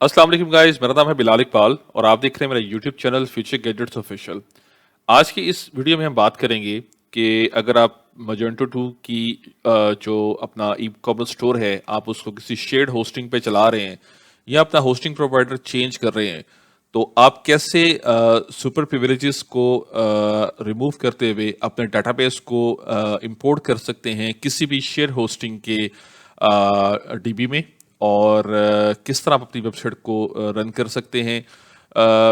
अस्सलाम वालेकुम गाइस, मेरा नाम है बिलाल इकबाल और आप देख रहे हैं मेरा YouTube channel future gadgets official. आज की इस वीडियो में हम बात करेंगे कि अगर आप मजेंटो 2 की जो अपना ई कॉमर्स स्टोर है, आप उसको किसी शेयर्ड होस्टिंग पे चला रहे हैं या अपना होस्टिंग प्रोवाइडर चेंज कर रहे हैं, तो आप कैसे सुपर प्रिविलेजेस को रिमूव करते हुए अपने डेटाबेस को इंपोर्ट कर सकते हैं किसी भी शेयर होस्टिंग के डीबी में, और किस तरह आप अपनी वेबसाइट को रन कर सकते हैं।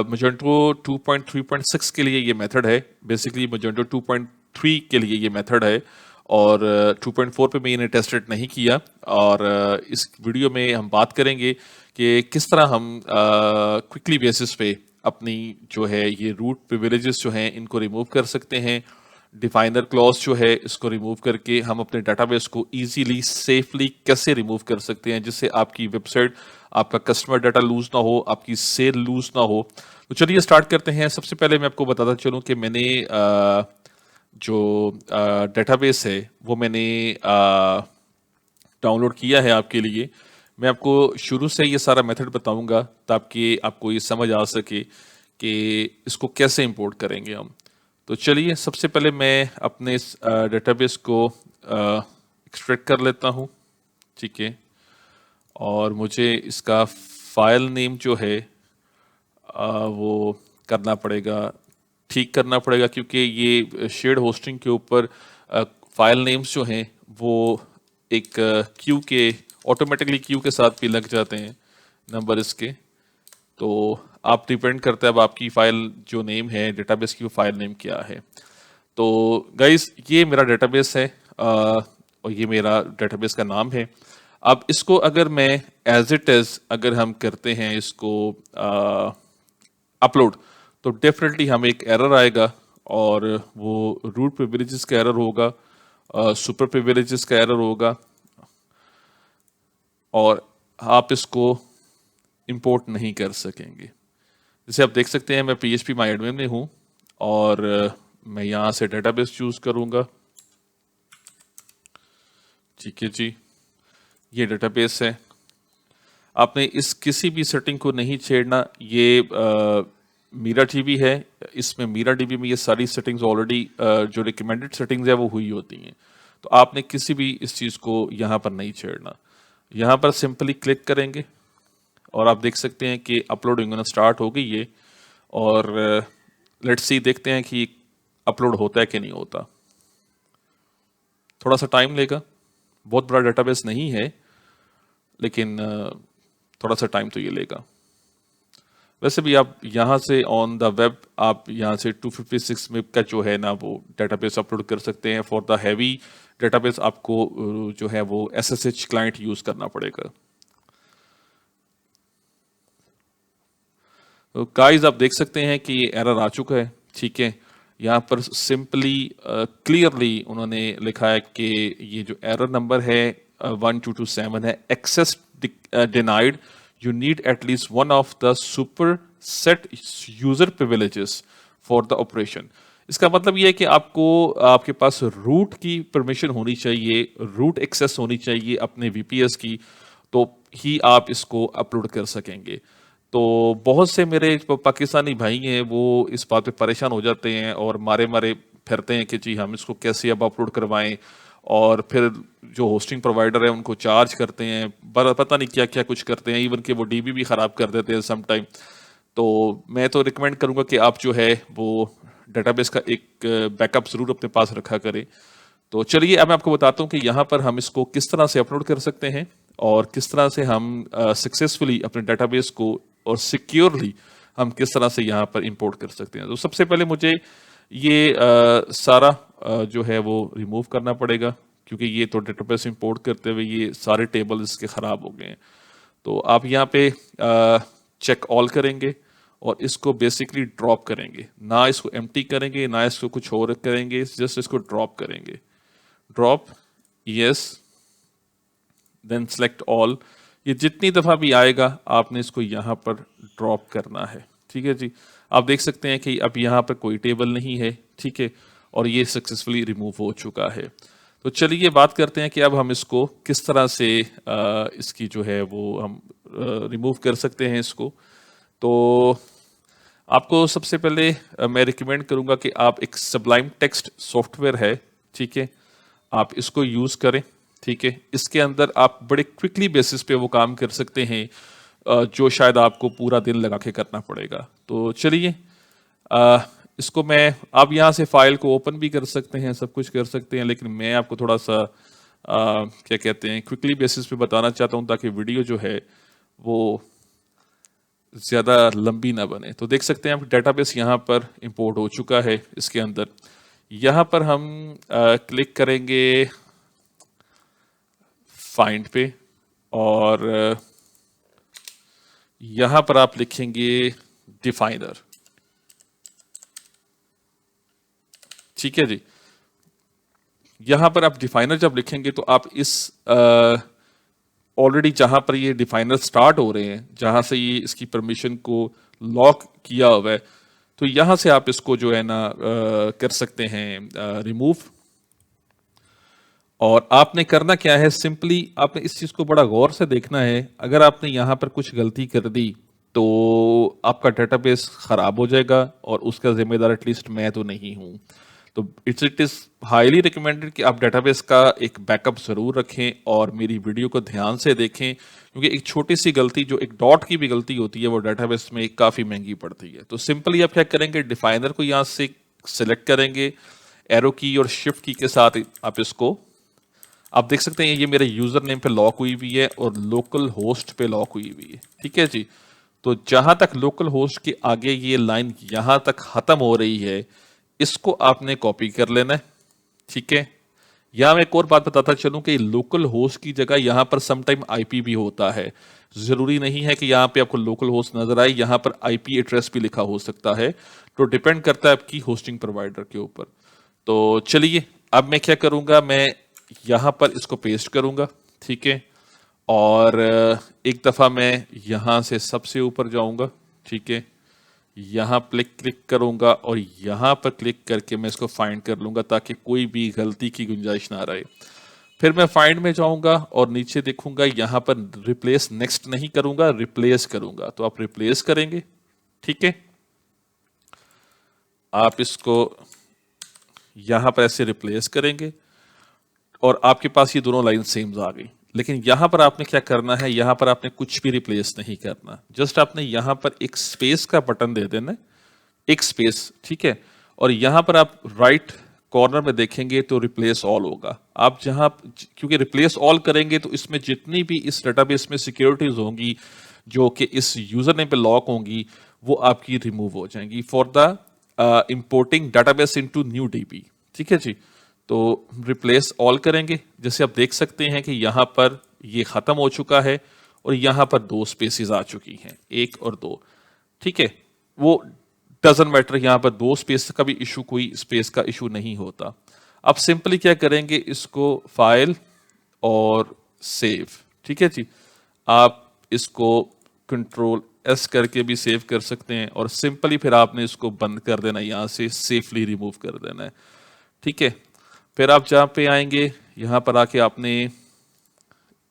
मोजेंटो 2.3.6 के लिए ये मेथड है। बेसिकली मोजेंटो 2.3 के लिए ये मेथड है और 2.4 पे मैंने टेस्टेड नहीं किया। और इस वीडियो में हम बात करेंगे कि किस तरह हम क्विकली बेसिस पे अपनी जो है ये रूट प्रिविलेजेस जो हैं इनको रिमूव कर सकते हैं। डिफाइनर क्लॉज जो है इसको रिमूव करके हम अपने डेटाबेस को इजीली सेफली कैसे रिमूव कर सकते हैं जिससे आपकी वेबसाइट, आपका कस्टमर डाटा लूज ना हो, आपकी सेल लूज ना हो। तो चलिए स्टार्ट करते हैं। सबसे पहले मैं आपको बताता चलूं कि मैंने जो डेटाबेस है वो मैंने डाउनलोड किया है आपके लिए। मैं आपको शुरू से ये सारा मेथड बताऊंगा ताकि आपको ये समझ आ सके कि इसको कैसे इंपोर्ट करेंगे हम। तो चलिए सबसे पहले मैं अपने इस डेटाबेस को एक्सट्रैक्ट कर लेता हूँ। ठीक है, और मुझे इसका फाइल नेम जो है वो करना पड़ेगा, ठीक करना पड़ेगा, क्योंकि ये शेयर्ड होस्टिंग के ऊपर फाइल नेम्स जो हैं वो एक क्यू के ऑटोमेटिकली क्यू के साथ भी लग जाते हैं नंबर इसके। तो आप डिपेंड करता है अब आपकी फाइल जो नेम है डेटाबेस की वो फाइल नेम क्या है। तो गाइस ये मेरा डेटाबेस है और ये मेरा डेटाबेस का नाम है। अब इसको अगर मैं एज इट इज अगर हम करते हैं इसको अपलोड, तो डेफिनेटली हमें एक एरर आएगा और वो रूट प्रिविलेजेस का एरर होगा, सुपर प्रिविलेजेस का एरर होगा और आप इसको इंपोर्ट नहीं कर सकेंगे। जैसे आप देख सकते हैं मैं PHP माई एडमिन में हूँ और मैं यहाँ से डेटाबेस चूज करूँगा। ठीक है जी, ये डेटाबेस है। आपने इस किसी भी सेटिंग को नहीं छेड़ना। ये मीरा टीवी है, इसमें मीरा डीबी में ये सारी सेटिंग्स ऑलरेडी जो रिकमेंडेड सेटिंग्स है वो हुई होती हैं। तो आपने किसी भी इस चीज़ को यहाँ पर नहीं छेड़ना। यहाँ पर सिंपली क्लिक करेंगे और आप देख सकते हैं कि अपलोडिंग होना स्टार्ट हो गई है। और लेट्स सी, देखते हैं कि अपलोड होता है कि नहीं होता। थोड़ा सा टाइम लेगा, बहुत बड़ा डेटाबेस नहीं है लेकिन थोड़ा सा टाइम तो ये लेगा। वैसे भी आप यहाँ से ऑन द वेब आप यहाँ से 256 MB का जो है ना वो डेटाबेस अपलोड कर सकते हैं। फॉर द हैवी डेटाबेस आपको जो है वो SSH क्लाइंट यूज़ करना पड़ेगा। तो गाइस आप देख सकते हैं कि ये एरर आ चुका है। ठीक है, यहाँ पर सिंपली क्लियरली उन्होंने लिखा है कि ये जो एरर नंबर है 1227 है, access denied, you need at least one of the superset user privileges for the operation. इसका मतलब ये है कि आपको आपके पास रूट की परमिशन होनी चाहिए, रूट एक्सेस होनी चाहिए अपने VPS की, तो ही आप इसको अपलोड कर सकेंगे। तो बहुत से मेरे पाकिस्तानी भाई हैं वो इस बात पे परेशान हो जाते हैं और मारे मारे फिरते हैं कि जी हम इसको कैसे अब अपलोड करवाएं, और फिर जो होस्टिंग प्रोवाइडर है उनको चार्ज करते हैं, पता नहीं क्या क्या कुछ करते हैं, इवन कि वो डीबी भी ख़राब कर देते हैं सम टाइम। तो मैं तो रिकमेंड करूँगा कि आप जो है वो डेटाबेस का एक बैकअप ज़रूर अपने पास रखा करें। तो चलिए अब मैं आपको बताता हूँ कि यहाँ पर हम इसको किस तरह से अपलोड कर सकते हैं और किस तरह से हम सक्सेसफुली अपने डेटाबेस को और सिक्योरली हम किस तरह से यहाँ पर इंपोर्ट कर सकते हैं। तो सबसे पहले मुझे ये सारा जो है वो रिमूव करना पड़ेगा, क्योंकि ये तो डेटाबेस इंपोर्ट करते हुए ये सारे टेबल इसके ख़राब हो गए हैं। तो आप यहाँ पे चेक ऑल करेंगे और इसको बेसिकली ड्रॉप करेंगे, ना इसको एम्प्टी करेंगे ना इसको कुछ और करेंगे, जस्ट इसको ड्रॉप करेंगे। Drop, yes, then select all. ये जितनी दफ़ा भी आएगा आपने इसको यहाँ पर ड्रॉप करना है। ठीक है जी, आप देख सकते हैं कि अब यहाँ पर कोई टेबल नहीं है। ठीक है, और ये सक्सेसफुली रिमूव हो चुका है। तो चलिए बात करते हैं कि अब हम इसको किस तरह से इसकी जो है वो हम रिमूव कर सकते हैं इसको। तो आपको सबसे पहले मैं रिकमेंड करूंगा कि आप एक सबलाइम टेक्स्ट सॉफ्टवेयर है, ठीक है, आप इसको यूज़ करें, ठीक है। इसके अंदर आप बड़े क्विकली बेसिस पे वो काम कर सकते हैं जो शायद आपको पूरा दिन लगा के करना पड़ेगा। तो चलिए इसको मैं, आप यहाँ से फाइल को ओपन भी कर सकते हैं, सब कुछ कर सकते हैं, लेकिन मैं आपको थोड़ा सा क्या कहते हैं क्विकली बेसिस पे बताना चाहता हूँ ताकि वीडियो जो है वो ज़्यादा लंबी ना बने। तो देख सकते हैं आप डेटाबेस यहाँ पर इंपोर्ट हो चुका है इसके अंदर। यहाँ पर हम क्लिक करेंगे फाइंड पे और यहाँ पर आप लिखेंगे डिफाइनर, ठीक है जी। यहाँ पर आप डिफाइनर जब लिखेंगे तो आप इस ऑलरेडी जहां पर ये डिफाइनर स्टार्ट हो रहे हैं, जहां से ये इसकी परमिशन को लॉक किया हुआ है, तो यहां से आप इसको जो है ना कर सकते हैं रिमूव। और आपने करना क्या है, सिंपली आपने इस चीज को बड़ा गौर से देखना है। अगर आपने यहां पर कुछ गलती कर दी तो आपका डेटाबेस खराब हो जाएगा और उसका जिम्मेदार एटलीस्ट मैं तो नहीं हूं। तो इट इज हाईली रिकमेंडेड कि आप डेटाबेस का एक बैकअप जरूर रखें और मेरी वीडियो को ध्यान से देखें, क्योंकि एक छोटी सी गलती, जो एक डॉट की भी गलती होती है, वो डेटाबेस में काफी महंगी पड़ती है। तो सिंपली आप क्या करेंगे, डिफाइनर को यहां से सिलेक्ट करेंगे, एरो की और शिफ्ट की के साथ आप इसको, आप देख सकते हैं ये मेरे यूजर नेम पे लॉक हुई हुई है और लोकल होस्ट पे लॉक हुई हुई है, ठीक है जी। तो जहां तक लोकल होस्ट के आगे ये लाइन यहां तक खत्म हो रही है, इसको आपने कॉपी कर लेना है, ठीक है। यहां मैं एक और बात बताता चलूं कि लोकल होस्ट की जगह यहां पर समटाइम आईपी भी होता है। जरूरी नहीं है कि यहां पे आपको लोकल होस्ट नजर आए, यहां पर आईपी एड्रेस भी लिखा हो सकता है। तो डिपेंड करता है आपकी होस्टिंग प्रोवाइडर के ऊपर। तो चलिए अब मैं क्या करूंगा, मैं यहां पर इसको पेस्ट करूंगा, ठीक है। और एक दफा मैं यहां से सबसे ऊपर जाऊंगा, ठीक है। यहाँ पे क्लिक करूंगा और यहाँ पर क्लिक करके मैं इसको फाइंड कर लूंगा ताकि कोई भी गलती की गुंजाइश ना रहे। फिर मैं फाइंड में जाऊंगा और नीचे देखूंगा, यहाँ पर रिप्लेस नेक्स्ट नहीं करूंगा, रिप्लेस करूंगा। तो आप रिप्लेस करेंगे, ठीक है। आप इसको यहाँ पर ऐसे रिप्लेस करेंगे और आपके पास ये दोनों लाइन सेम आ गई। लेकिन यहां पर आपने क्या करना है, यहां पर आपने कुछ भी रिप्लेस नहीं करना, जस्ट आपने यहां पर एक स्पेस का बटन दे देना, एक स्पेस, ठीक है। और यहां पर आप राइट कॉर्नर में देखेंगे तो रिप्लेस ऑल होगा। आप जहां, क्योंकि रिप्लेस ऑल करेंगे तो इसमें जितनी भी इस डेटाबेस में सिक्योरिटीज होंगी जो कि इस यूजर नेम पे लॉक होंगी, वो आपकी रिमूव हो जाएंगी for the importing database into new dB, ठीक है जी। तो रिप्लेस ऑल करेंगे, जैसे आप देख सकते हैं कि यहां पर ये खत्म हो चुका है और यहां पर दो स्पेसेस आ चुकी हैं, एक और दो, ठीक है। वो डजंट मैटर, यहां पर दो स्पेस का भी इशू, कोई स्पेस का इशू नहीं होता। अब सिंपली क्या करेंगे, इसको फाइल और सेव, ठीक है जी। आप इसको कंट्रोल एस करके भी सेव कर सकते हैं और सिंपली फिर आपने इसको बंद कर देना, यहां से सेफली रिमूव कर देना है, ठीक है। फिर आप जहां पे आएंगे, यहां पर आके आपने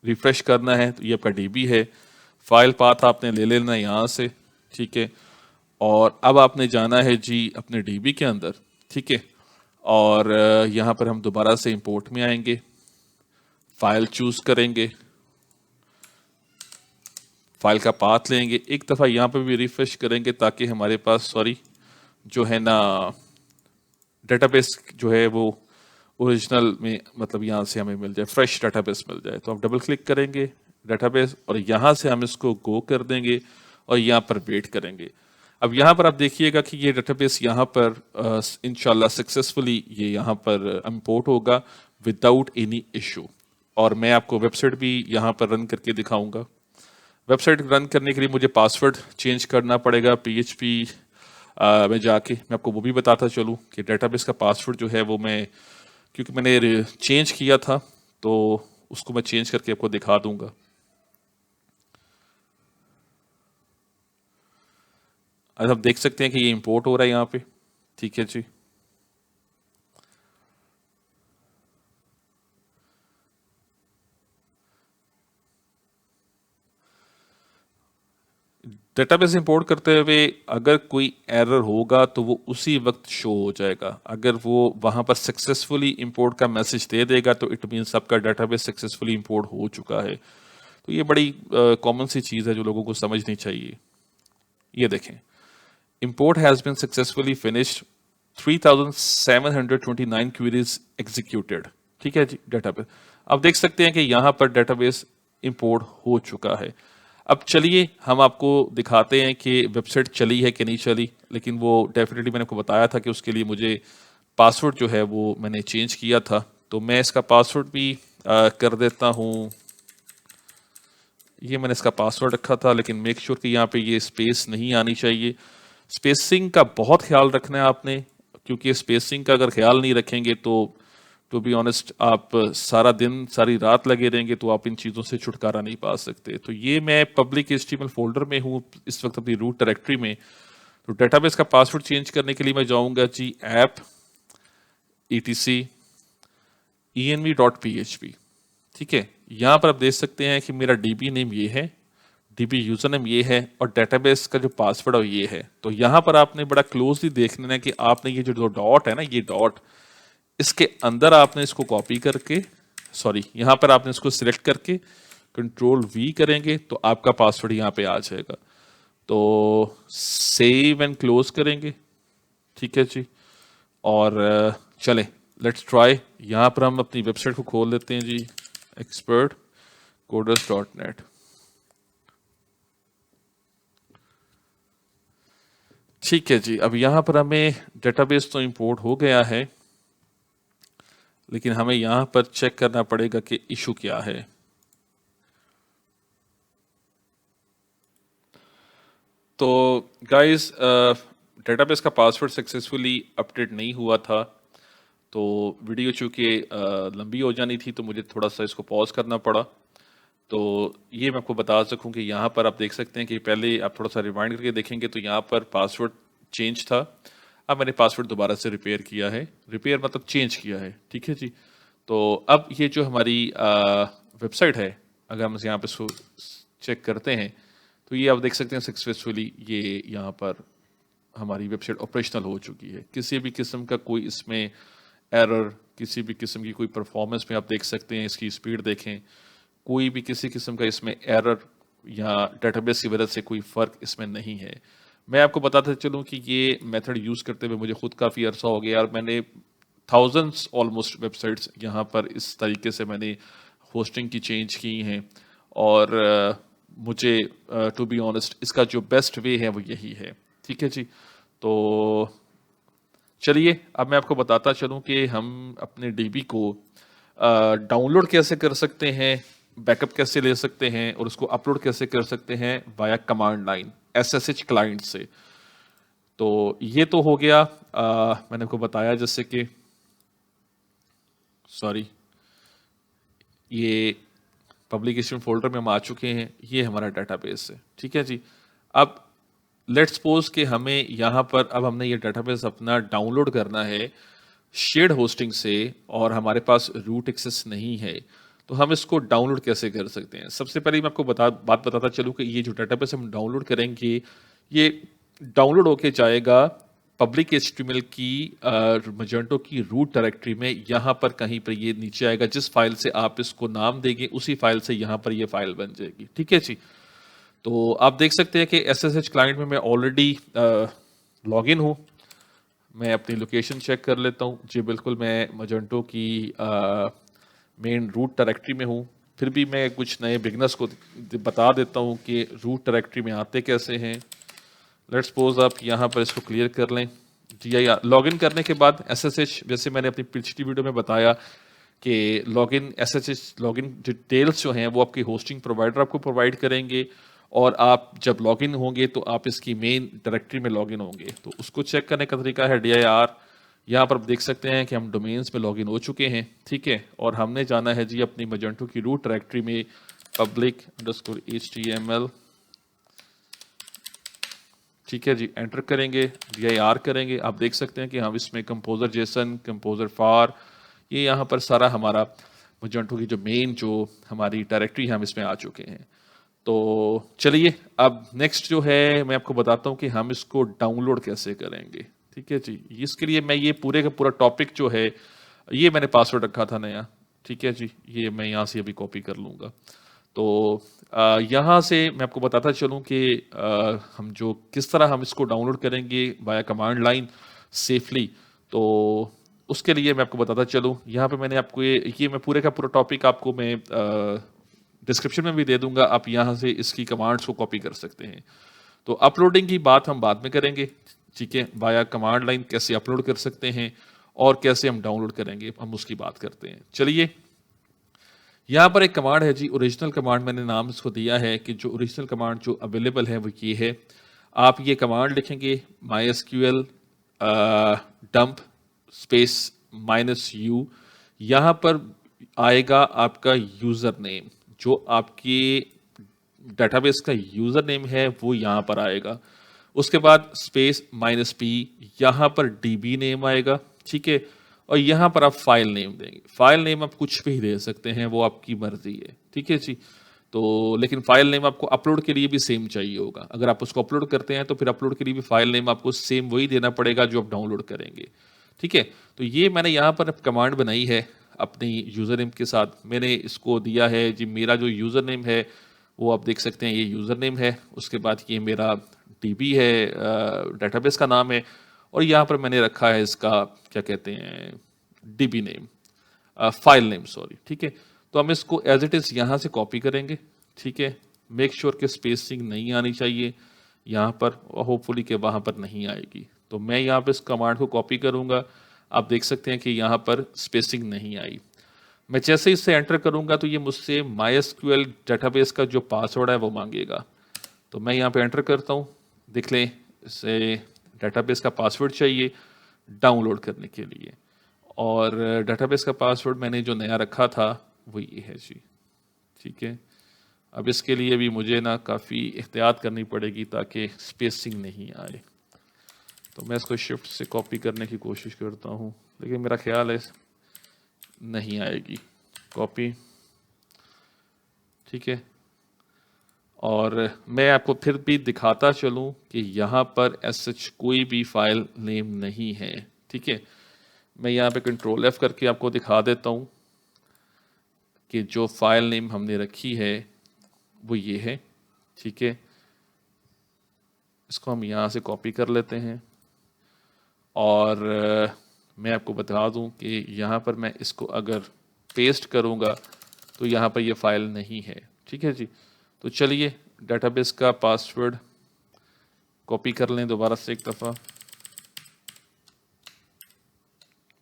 रिफ्रेश करना है, तो ये आपका डीबी है। फाइल पाथ आपने ले लेना है यहां से, ठीक है। और अब आपने जाना है जी अपने डीबी के अंदर, ठीक है। और यहां पर हम दोबारा से इंपोर्ट में आएंगे, फाइल चूज करेंगे, फाइल का पाथ लेंगे, एक दफा यहां पर भी रिफ्रेश करेंगे ताकि हमारे पास, सॉरी, जो है ना डेटाबेस जो है वो ओरिजिनल में, मतलब यहाँ से हमें मिल जाए, फ्रेश डेटाबेस मिल जाए। तो आप डबल क्लिक करेंगे डेटाबेस और यहाँ से हम इसको गो कर देंगे और यहाँ पर वेट करेंगे। अब यहाँ पर आप देखिएगा कि ये डेटाबेस यहाँ पर इंशाल्लाह सक्सेसफुली ये यहाँ पर इंपोर्ट होगा विदाउट एनी इशू। और मैं आपको वेबसाइट भी यहाँ पर रन करके दिखाऊंगा। वेबसाइट रन करने के लिए मुझे पासवर्ड चेंज करना पड़ेगा PHP में जाके, मैं आपको वो भी बताता चलूँ कि डेटाबेस का पासवर्ड जो है वो मैं, क्योंकि मैंने चेंज किया था तो उसको मैं चेंज करके आपको दिखा दूंगा। अब आप देख सकते हैं कि ये इंपोर्ट हो रहा है यहाँ पे, ठीक है जी। डेटाबेस इंपोर्ट करते हुए अगर कोई एरर होगा तो वो उसी वक्त शो हो जाएगा। अगर वो वहाँ पर सक्सेसफुली इंपोर्ट का मैसेज दे देगा तो इट मीन्स आपका डेटाबेस सक्सेसफुली इंपोर्ट हो चुका है। तो ये बड़ी कॉमन सी चीज़ है जो लोगों को समझनी चाहिए। ये देखें, import has been successfully finished, 3729 queries executed। ठीक है जी, डेटाबेस आप देख सकते हैं कि यहाँ पर डेटाबेस इंपोर्ट हो चुका है। अब चलिए हम आपको दिखाते हैं कि वेबसाइट चली है कि नहीं चली, लेकिन वो डेफिनेटली मैंने आपको बताया था कि उसके लिए मुझे पासवर्ड जो है वो मैंने चेंज किया था। तो मैं इसका पासवर्ड भी कर देता हूँ। ये मैंने इसका पासवर्ड रखा था, लेकिन मेक श्योर कि यहाँ पे ये स्पेस नहीं आनी चाहिए। स्पेसिंग का बहुत ख्याल रखना है आपने, क्योंकि स्पेसिंग का अगर ख्याल नहीं रखेंगे तो टू बी ऑनेस्ट आप सारा दिन सारी रात लगे रहेंगे तो आप इन चीज़ों से छुटकारा नहीं पा सकते। तो ये मैं पब्लिक HTML फोल्डर में हूँ इस वक्त अपनी रूट डायरेक्टरी में। तो डेटाबेस का पासवर्ड चेंज करने के लिए मैं जाऊँगा जी ऐप etc env.php। ठीक है, यहाँ पर आप देख सकते हैं कि मेरा DB नेम ये है, DB यूजर नेम ये है और डेटाबेस का जो पासवर्ड है ये है। तो यहाँ पर आपने बड़ा क्लोजली देख लेना है कि आपने ये जो डॉट है ना, ये डॉट, इसके अंदर आपने इसको कॉपी करके, सॉरी यहाँ पर आपने इसको सिलेक्ट करके Ctrl+V करेंगे तो आपका पासवर्ड यहाँ पे आ जाएगा। तो सेव एंड क्लोज करेंगे। ठीक है जी, और चलें लेट्स ट्राई। यहाँ पर हम अपनी वेबसाइट को खोल लेते हैं जी, expertcoders.net। ठीक है जी, अब यहाँ पर हमें डेटाबेस तो इंपोर्ट हो गया है, लेकिन हमें यहाँ पर चेक करना पड़ेगा कि इशू क्या है। तो गाइस, डेटाबेस का पासवर्ड सक्सेसफुली अपडेट नहीं हुआ था, तो वीडियो चूँकि लंबी हो जानी थी तो मुझे थोड़ा सा इसको पॉज करना पड़ा। तो ये मैं आपको बता सकूं कि यहाँ पर आप देख सकते हैं कि पहले आप थोड़ा सा रिवाइंड करके देखेंगे तो यहाँ पर पासवर्ड चेंज था। अब मैंने पासवर्ड दोबारा से रिपेयर किया है, रिपेयर मतलब चेंज किया है। ठीक है जी, तो अब ये जो हमारी वेबसाइट है, अगर हम यहाँ पे इसको चेक करते हैं तो ये आप देख सकते हैं सक्सेसफुली ये यहाँ पर हमारी वेबसाइट ऑपरेशनल हो चुकी है। किसी भी किस्म का कोई इसमें एरर, किसी भी किस्म की कोई परफॉर्मेंस में आप देख सकते हैं, इसकी स्पीड देखें, कोई भी किसी किस्म का इसमें एरर या डेटाबेस की वजह से कोई फ़र्क इसमें नहीं है। मैं आपको बताते चलूँ कि ये मेथड यूज़ करते हुए मुझे खुद काफ़ी अरसा हो गया और मैंने थाउजेंड्स ऑलमोस्ट वेबसाइट्स यहाँ पर इस तरीके से मैंने होस्टिंग की चेंज की हैं और मुझे टू बी ऑनेस्ट इसका जो बेस्ट वे है वो यही है। ठीक है जी, तो चलिए अब मैं आपको बताता चलूँ कि हम अपने DB को डाउनलोड कैसे कर सकते हैं, बैकअप कैसे ले सकते हैं और उसको अपलोड कैसे कर सकते हैं via command line SSH client से। तो ये तो हो गया, मैंने आपको बताया जैसे कि, सॉरी, ये पब्लिकेशन फोल्डर में हम आ चुके हैं, ये हमारा डेटाबेस है। ठीक है जी, अब लेट्स सपोज कि हमें यहाँ पर अब हमने ये डेटाबेस अपना डाउनलोड करना है शेयर्ड होस्टिंग से और हमारे पास रूट एक्सेस नहीं है, तो हम इसको डाउनलोड कैसे कर सकते हैं। सबसे पहले मैं आपको बात बताता चलूँ कि ये जो डेटाबेस हम डाउनलोड करेंगे ये डाउनलोड होके जाएगा पब्लिक HTML की मजेंटो की रूट डायरेक्टरी में। यहाँ पर कहीं पर ये नीचे आएगा, जिस फाइल से आप इसको नाम देंगे उसी फाइल से यहाँ पर ये फाइल बन जाएगी। ठीक है जी, तो आप देख सकते हैं कि SSH क्लाइंट में मैं ऑलरेडी लॉग इन हूँ। मैं अपनी लोकेशन चेक कर लेता हूँ जी, बिल्कुल मैं मजेंटो की मेन रूट डायरेक्टरी में हूँ। फिर भी मैं कुछ नए बिगनर्स को बता देता हूँ कि रूट डायरेक्टरी में आते कैसे हैं। लेट्स सपोज आप यहाँ पर इसको क्लियर कर लें जी। या लॉगिन करने के बाद SSH, जैसे मैंने अपनी पिछली वीडियो में बताया कि लॉगिन SSH लॉगिन डिटेल्स जो हैं वो आपके होस्टिंग प्रोवाइडर आपको प्रोवाइड करेंगे और आप जब लॉगिन होंगे तो आप इसकी मेन डायरेक्टरी में लॉगिन होंगे। तो उसको चेक करने का तरीका है dir। यहाँ पर आप देख सकते हैं कि हम डोमेन्स में लॉगिन हो चुके हैं। ठीक है, और हमने जाना है जी अपनी मजेंटो की रूट डायरेक्टरी में public_html। ठीक है जी, एंटर करेंगे, dir करेंगे। आप देख सकते हैं कि हम इसमें कंपोजर जेसन, कंपोजर फार, ये यहाँ पर सारा हमारा मजेंटो की जो मेन जो हमारी डायरेक्टरी है हम इसमें आ चुके हैं। तो चलिए अब नेक्स्ट जो है मैं आपको बताता हूँ कि हम इसको डाउनलोड कैसे करेंगे। ठीक है जी, इसके लिए मैं ये पूरे का पूरा टॉपिक जो है ये मैंने पासवर्ड रखा था नया। ठीक है जी, ये मैं यहाँ से अभी कॉपी कर लूँगा। तो यहाँ से मैं आपको बताता चलूँ कि हम जो किस तरह हम इसको डाउनलोड करेंगे बाय कमांड लाइन सेफली। तो उसके लिए मैं आपको बताता चलूँ, यहाँ पे मैंने आपको ये मैं पूरे का पूरा टॉपिक आपको मैं डिस्क्रिप्शन में भी दे दूंगा, आप यहाँ से इसकी कमांड्स को कॉपी कर सकते हैं। तो अपलोडिंग की बात हम बाद में करेंगे। ठीक है, बाया कमांड लाइन कैसे अपलोड कर सकते हैं और कैसे हम डाउनलोड करेंगे हम उसकी बात करते हैं। चलिए, यहाँ पर एक कमांड है जी, ओरिजिनल कमांड मैंने नाम इसको दिया है कि जो ओरिजिनल कमांड जो अवेलेबल है वो ये है। आप ये कमांड लिखेंगे MySQL डंप स्पेस -u, यहाँ पर आएगा आपका यूज़र नेम, जो आपकी डेटाबेस का यूज़र नेम है वो यहाँ पर आएगा। उसके बाद स्पेस -p, यहाँ पर db नेम आएगा। ठीक है, और यहाँ पर आप फाइल नेम देंगे। फाइल नेम आप कुछ भी दे सकते हैं, वो आपकी मर्जी है। ठीक है जी, तो लेकिन फाइल नेम आपको अपलोड के लिए भी सेम चाहिए होगा। अगर आप उसको अपलोड करते हैं तो फिर अपलोड के लिए भी फाइल नेम आपको सेम वही देना पड़ेगा जो आप डाउनलोड करेंगे। ठीक है, तो ये मैंने यहाँ पर कमांड बनाई है अपनी यूज़र नेम के साथ। मैंने इसको दिया है जी, मेरा जो यूज़र नेम है वो आप देख सकते हैं, ये यूज़र नेम है। उसके बाद ये मेरा डीबी है, डेटाबेस का नाम है, और यहाँ पर मैंने रखा है इसका क्या कहते हैं dB name, file name sorry. ठीक है, तो हम इसको एज इट इज़ यहाँ से कॉपी करेंगे। ठीक है, मेक श्योर कि स्पेसिंग नहीं आनी चाहिए यहाँ पर, होपफुली कि वहाँ पर नहीं आएगी। तो मैं यहाँ पर इस कमांड को कॉपी करूँगा। आप देख सकते हैं कि यहाँ पर स्पेसिंग नहीं आई। मैं जैसे इसे एंटर करूँगा तो ये मुझसे MySQL डेटाबेस का जो पासवर्ड है वो मांगेगा। तो मैं यहाँ पे एंटर करता हूँ। देख लें, इसे डेटाबेस का पासवर्ड चाहिए डाउनलोड करने के लिए, और डेटाबेस का पासवर्ड मैंने जो नया रखा था वो ये है जी। ठीक है, अब इसके लिए भी मुझे ना काफ़ी एहतियात करनी पड़ेगी ताकि स्पेसिंग नहीं आए। तो मैं इसको शिफ्ट से कॉपी करने की कोशिश करता हूँ, लेकिन मेरा ख्याल है नहीं आएगी कॉपी। ठीक है, और मैं आपको फिर भी दिखाता चलूं कि यहाँ पर सच कोई भी फाइल नेम नहीं है। ठीक है, मैं यहाँ पे कंट्रोल F करके आपको दिखा देता हूँ कि जो फाइल नेम हमने रखी है वो ये है। ठीक है, इसको हम यहाँ से कॉपी कर लेते हैं, और मैं आपको बता दूं कि यहाँ पर मैं इसको अगर पेस्ट करूँगा तो यहाँ पर ये फाइल नहीं है। ठीक है जी, तो चलिए डेटाबेस का पासवर्ड कॉपी कर लें दोबारा से एक दफ़ा।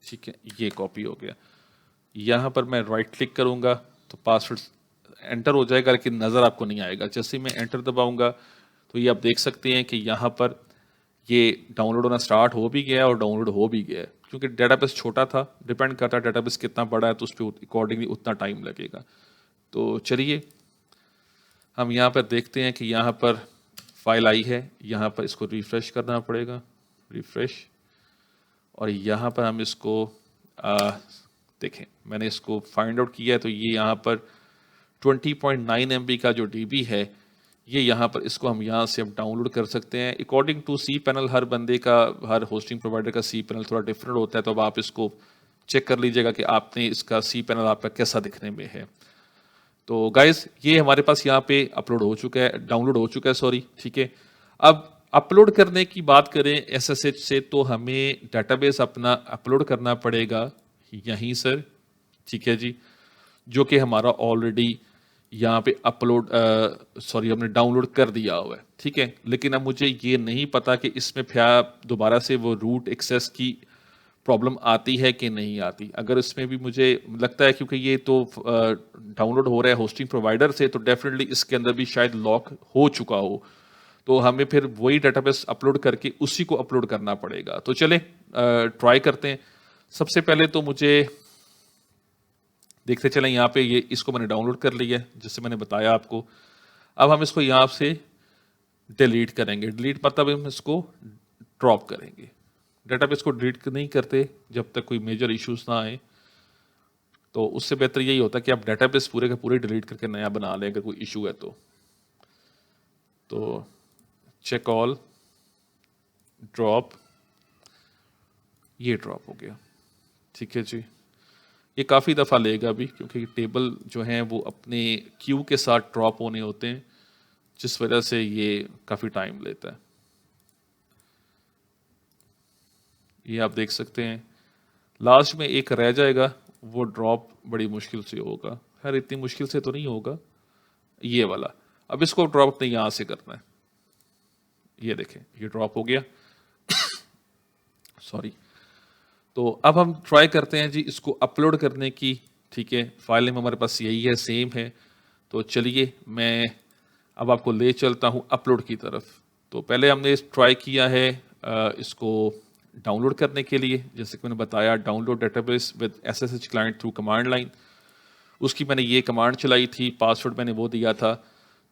ठीक है, ये कॉपी हो गया। यहाँ पर मैं राइट क्लिक करूँगा तो पासवर्ड एंटर हो जाएगा, लेकिन नज़र आपको नहीं आएगा। जैसे मैं एंटर दबाऊँगा तो ये आप देख सकते हैं कि यहाँ पर ये डाउनलोड होना स्टार्ट हो भी गया और डाउनलोड हो भी गया। क्योंकि डेटाबेस छोटा था, डिपेंड करता है डेटाबेस कितना बड़ा है तो उस पर अकॉर्डिंगली उतना टाइम लगेगा। तो चलिए हम यहाँ पर देखते हैं कि यहाँ पर फाइल आई है। यहाँ पर इसको रिफ़्रेश करना पड़ेगा, रिफ़्रेश, और यहाँ पर हम इसको देखें, मैंने इसको फाइंड आउट किया है। तो ये यहाँ पर 20.9 MB का जो डीबी है, ये यहाँ पर इसको हम यहाँ से अब डाउनलोड कर सकते हैं। अकॉर्डिंग टू सी पैनल, हर बंदे का, हर होस्टिंग प्रोवाइडर का सी पैनल थोड़ा डिफरेंट होता है। तो अब आप इसको चेक कर लीजिएगा कि आपने इसका सी पैनल आपका कैसा दिखने में है। तो गाइज ये हमारे पास यहाँ पे अपलोड हो चुका है, डाउनलोड हो चुका है सॉरी। ठीक है, अब अपलोड करने की बात करें SSH से, तो हमें डेटाबेस अपना अपलोड करना पड़ेगा यहीं सर। ठीक है जी, जो कि हमारा ऑलरेडी यहाँ पे अपलोड सॉरी हमने डाउनलोड कर दिया हुआ है। ठीक है, लेकिन अब मुझे ये नहीं पता कि इसमें फिर दोबारा से वो रूट एक्सेस की प्रॉब्लम आती है कि नहीं आती। अगर इसमें भी मुझे लगता है क्योंकि ये तो डाउनलोड हो रहा है होस्टिंग प्रोवाइडर से, तो डेफिनेटली इसके अंदर भी शायद लॉक हो चुका हो, तो हमें फिर वही डेटाबेस अपलोड करके उसी को अपलोड करना पड़ेगा। तो चले ट्राई करते हैं। सबसे पहले तो मुझे देखते चलें, यहाँ पे ये इसको मैंने डाउनलोड कर लिया है जिससे मैंने बताया आपको। अब हम इसको यहाँ से डिलीट करेंगे। डिलीट मतलब हम इसको ड्रॉप करेंगे। डेटाबेस को डिलीट नहीं करते जब तक कोई मेजर इश्यूज ना आए। तो उससे बेहतर यही होता है कि आप डेटाबेस पूरे के पूरे डिलीट करके नया बना लें अगर कोई इशू है तो। तो चेक ऑल, ड्रॉप, ये ड्रॉप हो गया। ठीक है जी, ये काफ़ी दफ़ा लेगा अभी, क्योंकि टेबल जो हैं वो अपने क्यू के साथ ड्रॉप होने होते हैं, जिस वजह से ये काफ़ी टाइम लेता है। ये आप देख सकते हैं, लास्ट में एक रह जाएगा, वो ड्रॉप बड़ी मुश्किल से होगा। खैर इतनी मुश्किल से तो नहीं होगा, ये वाला। अब इसको ड्रॉप अपने यहाँ से करना है। ये देखें, ये ड्रॉप हो गया। सॉरी। तो अब हम ट्राई करते हैं जी इसको अपलोड करने की। ठीक है, फाइल नेम हमारे पास यही है, सेम है। तो चलिए मैं अब आपको ले चलता हूँ अपलोड की तरफ। तो पहले हमने ट्राई किया है इसको डाउनलोड करने के लिए, जैसे कि मैंने बताया, download database with SSH client through command line. उसकी मैंने ये कमांड चलाई थी, पासवर्ड मैंने वो दिया था,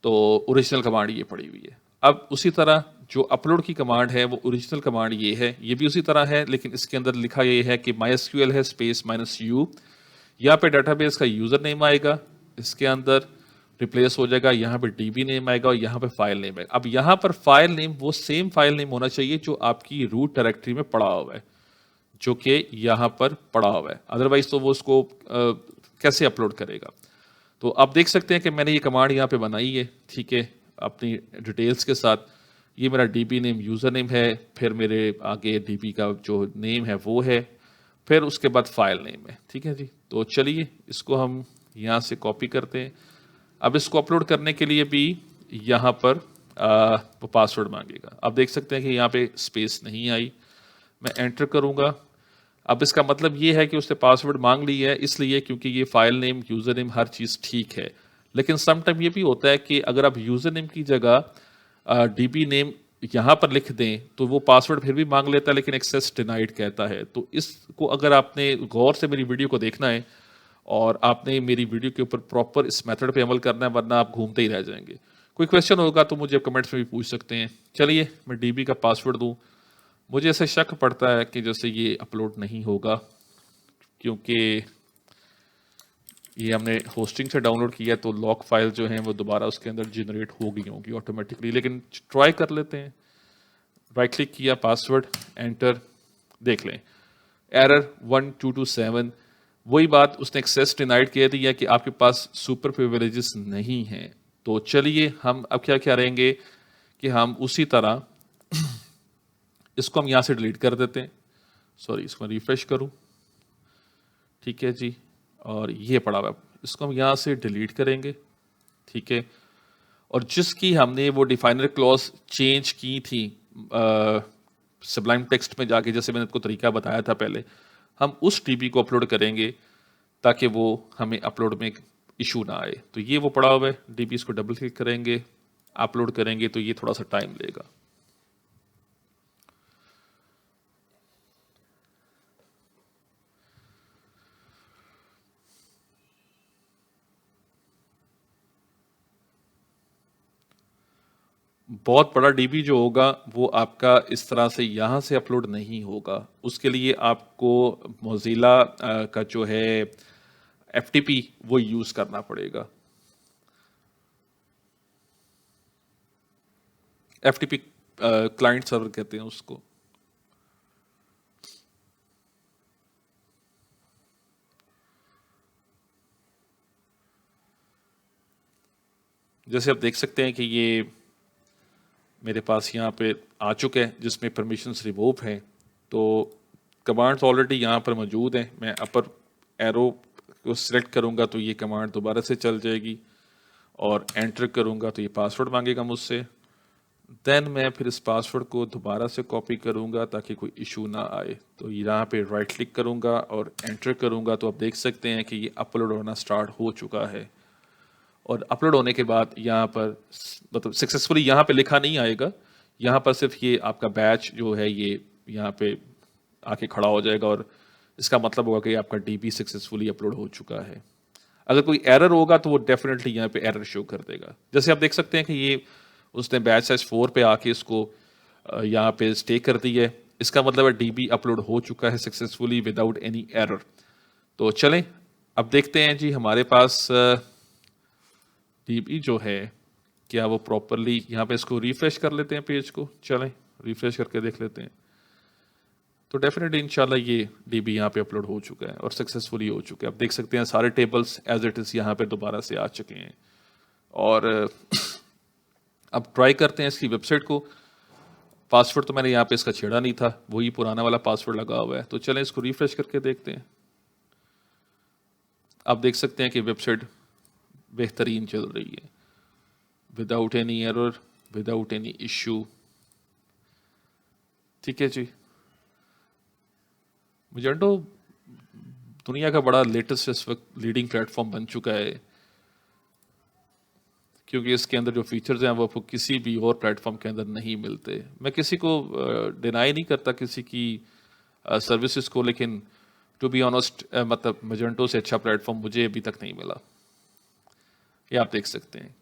तो ओरिजिनल कमांड ये पड़ी हुई है। अब उसी तरह जो अपलोड की कमांड है वो ओरिजिनल कमांड ये है, ये भी उसी तरह है, लेकिन इसके अंदर लिखा ये है कि MySQL है स्पेस -u। यहाँ पे डेटाबेस का यूज़र नेम आएगा, इसके अंदर रिप्लेस हो जाएगा, यहाँ पे DB नेम आएगा और यहाँ पे फाइल नेम है। अब यहाँ पर फाइल नेम वो सेम फाइल नेम होना चाहिए जो आपकी रूट डायरेक्टरी में पड़ा हुआ है, जो कि यहाँ पर पड़ा हुआ है, अदरवाइज तो वो उसको कैसे अपलोड करेगा। तो आप देख सकते हैं कि मैंने ये कमांड यहाँ पे बनाई है, ठीक है, अपनी डिटेल्स के साथ। ये मेरा DB नेम यूज़र नेम है, फिर मेरे आगे DB का जो नेम है वो है, फिर उसके बाद फाइल नेम है। ठीक है जी, तो चलिए इसको हम यहाँ से कॉपी करते हैं। अब इसको अपलोड करने के लिए भी यहाँ पर वो पासवर्ड मांगेगा। आप देख सकते हैं कि यहाँ पे स्पेस नहीं आई, मैं एंटर करूँगा। अब इसका मतलब ये है कि उसने पासवर्ड मांग ली है, इसलिए क्योंकि ये फाइल नेम, यूज़र नेम, हर चीज़ ठीक है। लेकिन सम टाइम ये भी होता है कि अगर आप यूज़र नेम की जगह DB नेम यहाँ पर लिख दें तो वो पासवर्ड फिर भी मांग लेता है, लेकिन एक्सेस डिनाइड कहता है। तो इसको अगर आपने गौर से मेरी वीडियो को देखना है और आपने मेरी वीडियो के ऊपर प्रॉपर इस मेथड पे अमल करना है, वरना आप घूमते ही रह जाएंगे। कोई क्वेश्चन होगा तो मुझे कमेंट्स में भी पूछ सकते हैं। चलिए मैं DB का पासवर्ड दूँ। मुझे ऐसे शक पड़ता है कि जैसे ये अपलोड नहीं होगा, क्योंकि ये हमने होस्टिंग से डाउनलोड किया, तो लॉक फाइल जो है वो दोबारा उसके अंदर जनरेट हो गई होंगी ऑटोमेटिकली। लेकिन ट्राई कर लेते हैं। राइट क्लिक किया, पासवर्ड, एंटर, देख लें एरर 1227। वही बात, उसने एक्सेस डिनाइड कह दिया कि आपके पास सुपर प्रिविलेजेस नहीं हैं। तो चलिए हम अब क्या करेंगे कि हम उसी तरह इसको हम यहाँ से डिलीट कर देते हैं। सॉरी, इसको रिफ्रेश करूँ। ठीक है जी, और ये पड़ा हुआ, इसको हम यहाँ से डिलीट करेंगे। ठीक है, और जिसकी हमने वो डिफाइनर क्लॉज चेंज की थी सबलाइम टेक्स्ट में जाके, जैसे मैंने आपको तरीका बताया था पहले, हम उस DB को अपलोड करेंगे ताकि वो हमें अपलोड में इशू ना आए। तो ये वो पड़ा हुआ है DB, इसको डबल क्लिक करेंगे, अपलोड करेंगे, तो ये थोड़ा सा टाइम लेगा। बहुत बड़ा DB जो होगा वो आपका इस तरह से यहाँ से अपलोड नहीं होगा। उसके लिए आपको मोज़िला का जो है FTP वो यूज़ करना पड़ेगा। FTP क्लाइंट सर्वर कहते हैं उसको। जैसे आप देख सकते हैं कि ये मेरे पास यहाँ पे आ चुका है, जिसमें परमिशंस रिमूव हैं। तो कमांड्स ऑलरेडी यहाँ पर मौजूद हैं। मैं अपर एरो को सिलेक्ट करूँगा तो ये कमांड दोबारा से चल जाएगी, और एंटर करूँगा तो ये पासवर्ड मांगेगा मुझसे। देन मैं फिर इस पासवर्ड को दोबारा से कॉपी करूँगा ताकि कोई इशू ना आए। तो यहाँ पे राइट क्लिक करूँगा और एंटर करूँगा, तो आप देख सकते हैं कि ये अपलोड होना स्टार्ट हो चुका है। और अपलोड होने के बाद यहाँ पर मतलब सक्सेसफुली यहाँ पे लिखा नहीं आएगा, यहाँ पर सिर्फ ये आपका बैच जो है ये यहाँ पे आके खड़ा हो जाएगा, और इसका मतलब होगा कि आपका DB सक्सेसफुली अपलोड हो चुका है। अगर कोई एरर होगा तो वो डेफिनेटली यहाँ पे एरर शो कर देगा। जैसे आप देख सकते हैं कि ये उसने बैच साइज 4 पे आके इसको यहाँ पे स्टे कर दी है। इसका मतलब है DB अपलोड हो चुका है सक्सेसफुली विदाउट एनी एरर। तो चलें अब देखते हैं जी हमारे पास DB जो है क्या वो प्रॉपरली, यहाँ पे इसको रिफ्रेश कर लेते हैं पेज को, चलें रिफ्रेश करके देख लेते हैं। तो डेफिनेटली इंशाल्लाह ये डीबी यहाँ पे अपलोड हो चुका है और सक्सेसफुली हो चुका है। आप देख सकते हैं सारे टेबल्स एज इट इज़ यहाँ पे दोबारा से आ चुके हैं। और अब ट्राई करते हैं इसकी वेबसाइट को। पासवर्ड तो मैंने यहाँ पे इसका छेड़ा नहीं था, वही पुराना वाला पासवर्ड लगा हुआ है। तो चलें इसको रिफ्रेश करके देखते हैं। आप देख सकते हैं कि वेबसाइट बेहतरीन चल रही है, without any error, without any issue. ठीक है जी। मजेंटो दुनिया का बड़ा लेटेस्ट इस वक्त लीडिंग प्लेटफॉर्म बन चुका है, क्योंकि इसके अंदर जो फीचर्स हैं वो आपको किसी भी और प्लेटफॉर्म के अंदर नहीं मिलते। मैं किसी को डिनाई नहीं करता किसी की सर्विसेज को, लेकिन टू बी ऑनेस्ट मतलब मजेंटो से अच्छा प्लेटफॉर्म मुझे अभी तक नहीं मिला। ये आप देख सकते हैं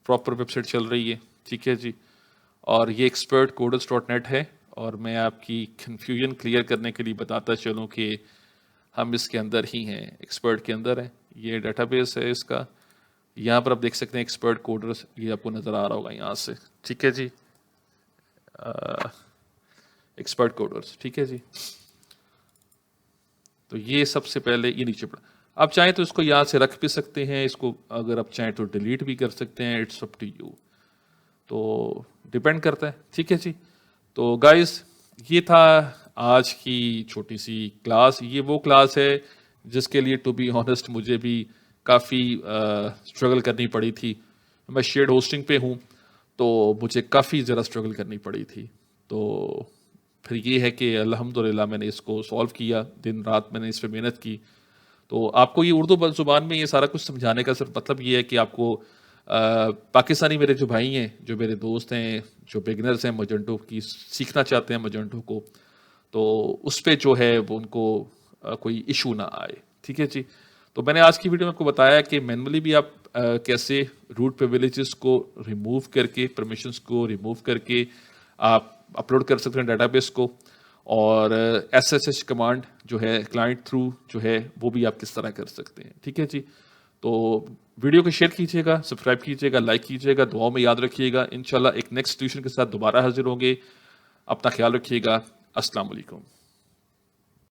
प्रॉपर वेबसाइट चल रही है। ठीक है जी। और ये expertcoders.net है। और मैं आपकी कन्फ्यूजन क्लियर करने के लिए बताता चलूँ कि हम इसके अंदर ही हैं, एक्सपर्ट के अंदर है। ये डेटाबेस है इसका। यहाँ पर आप देख सकते हैं एक्सपर्ट कोडर्स, ये आपको नज़र आ रहा होगा यहाँ से। ठीक है जी। एक्सपर्ट कोडर्स, ठीक है जी। तो ये सबसे पहले ये नीचे पड़ा। आप चाहें तो इसको यहाँ से रख भी सकते हैं, इसको अगर आप चाहें तो डिलीट भी कर सकते हैं, इट्स अप टू यू, तो डिपेंड करता है। ठीक है जी। तो गाइस ये था आज की छोटी सी क्लास। ये वो क्लास है जिसके लिए टू बी ऑनेस्ट मुझे भी काफ़ी स्ट्रगल करनी पड़ी थी। मैं शेयर्ड होस्टिंग पे हूँ तो मुझे काफ़ी ज़रा स्ट्रगल करनी पड़ी थी। तो फिर ये है कि अल्हम्दुलिल्लाह मैंने इसको सॉल्व किया, दिन रात मैंने इस पर मेहनत की। तो आपको ये उर्दू ज़ुबान में ये सारा कुछ समझाने का सिर्फ मतलब ये है कि आपको पाकिस्तानी मेरे जो भाई हैं, जो मेरे दोस्त हैं, जो बिगनर्स हैं मजेंटो की, सीखना चाहते हैं मजेंटो को, तो उस पर जो है वो उनको कोई इशू ना आए। ठीक है जी। तो मैंने आज की वीडियो में आपको बताया कि मैनुअली भी आप कैसे रूट प्रिविलेजेस को रिमूव करके, परमिशंस को रिमूव करके आप अपलोड कर सकते हैं डेटाबेस को। और SSH कमांड जो है क्लाइंट थ्रू जो है वो भी आप किस तरह कर सकते हैं। ठीक है जी। तो वीडियो को शेयर कीजिएगा, सब्सक्राइब कीजिएगा, लाइक कीजिएगा, दुआओं में याद रखिएगा। इंशाल्लाह एक नेक्स्ट ट्यूशन के साथ दोबारा हाजिर होंगे। अपना ख्याल रखिएगा। अस्सलाम वालेकुम।